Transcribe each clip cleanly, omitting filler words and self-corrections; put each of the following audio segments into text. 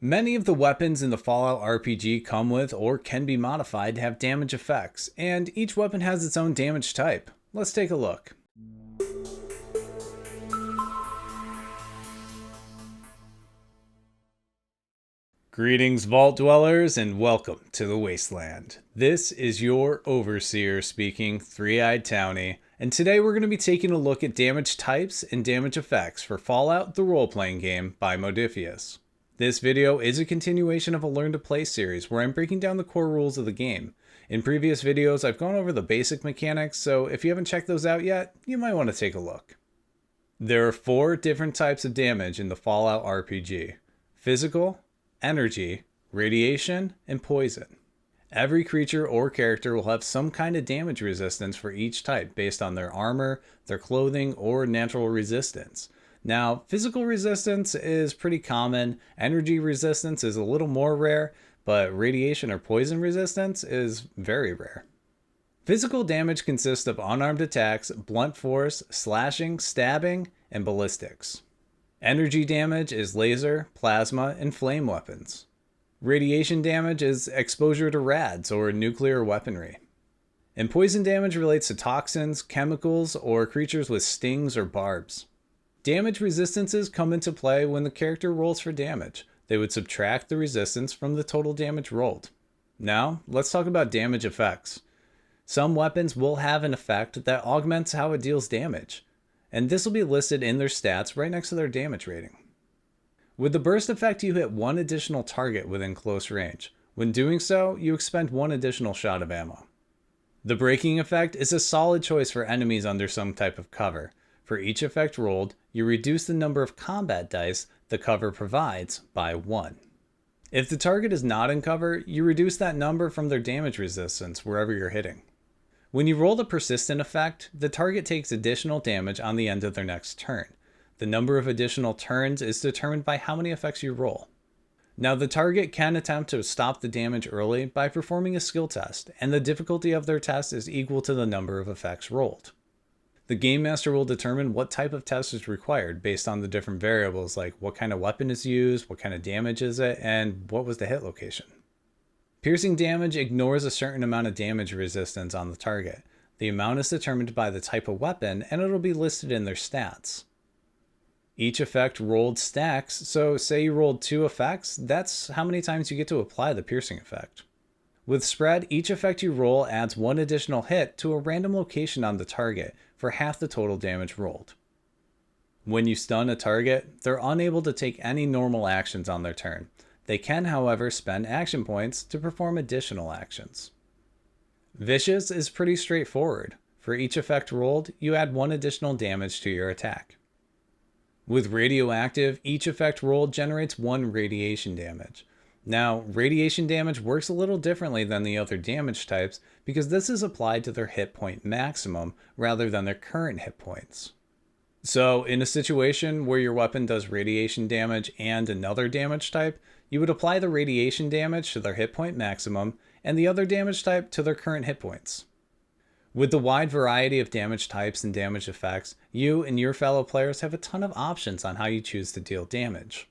Many of the weapons in the Fallout RPG come with or can be modified to have damage effects, and each weapon has its own damage type. Let's take a look. Greetings, Vault Dwellers, and welcome to the Wasteland. This is your Overseer speaking, Three-Eyed Townie, and today we're going to be taking a look at damage types and damage effects for Fallout, the role-playing game by Modiphius. This video is a continuation of a Learn to Play series where I'm breaking down the core rules of the game. In previous videos, I've gone over the basic mechanics, so if you haven't checked those out yet, you might want to take a look. There are 4 different types of damage in the Fallout RPG: physical, energy, radiation, and poison. Every creature or character will have some kind of damage resistance for each type based on their armor, their clothing, or natural resistance. Now, physical resistance is pretty common, energy resistance is a little more rare, but radiation or poison resistance is very rare. Physical damage consists of unarmed attacks, blunt force, slashing, stabbing, and ballistics. Energy damage is laser, plasma, and flame weapons. Radiation damage is exposure to rads or nuclear weaponry. And poison damage relates to toxins, chemicals, or creatures with stings or barbs. Damage resistances come into play when the character rolls for damage. They would subtract the resistance from the total damage rolled. Now, let's talk about damage effects. Some weapons will have an effect that augments how it deals damage, and this will be listed in their stats right next to their damage rating. With the burst effect, you hit 1 additional target within close range. When doing so, you expend 1 additional shot of ammo. The breaking effect is a solid choice for enemies under some type of cover. For each effect rolled, you reduce the number of combat dice the cover provides by 1. If the target is not in cover, you reduce that number from their damage resistance wherever you're hitting. When you roll the persistent effect, the target takes additional damage on the end of their next turn. The number of additional turns is determined by how many effects you roll. Now, the target can attempt to stop the damage early by performing a skill test, and the difficulty of their test is equal to the number of effects rolled. The Game Master will determine what type of test is required based on the different variables like what kind of weapon is used, what kind of damage is it, and what was the hit location. Piercing damage ignores a certain amount of damage resistance on the target. The amount is determined by the type of weapon, and it'll be listed in their stats. Each effect rolled stacks, so say you rolled 2 effects, that's how many times you get to apply the piercing effect. With spread, each effect you roll adds 1 additional hit to a random location on the target for half the total damage rolled. When you stun a target, they're unable to take any normal actions on their turn. They can, however, spend action points to perform additional actions. Vicious is pretty straightforward. For each effect rolled, you add 1 additional damage to your attack. With Radioactive, each effect rolled generates 1 radiation damage. Now, radiation damage works a little differently than the other damage types because this is applied to their hit point maximum rather than their current hit points. So, in a situation where your weapon does radiation damage and another damage type, you would apply the radiation damage to their hit point maximum and the other damage type to their current hit points. With the wide variety of damage types and damage effects, you and your fellow players have a ton of options on how you choose to deal damage.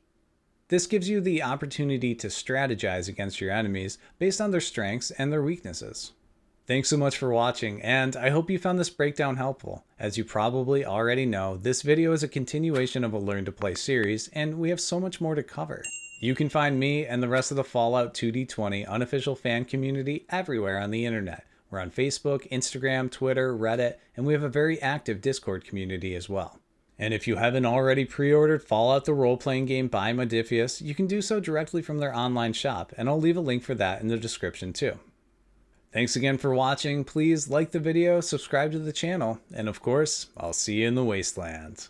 This gives you the opportunity to strategize against your enemies based on their strengths and their weaknesses. Thanks so much for watching, and I hope you found this breakdown helpful. As you probably already know, this video is a continuation of a Learn to Play series, and we have so much more to cover. You can find me and the rest of the Fallout 2D20 unofficial fan community everywhere on the internet. We're on Facebook, Instagram, Twitter, Reddit, and we have a very active Discord community as well. And if you haven't already pre-ordered Fallout the role-playing game by Modiphius, you can do so directly from their online shop, and I'll leave a link for that in the description too. Thanks again for watching. Please like the video, subscribe to the channel, and of course, I'll see you in the Wasteland.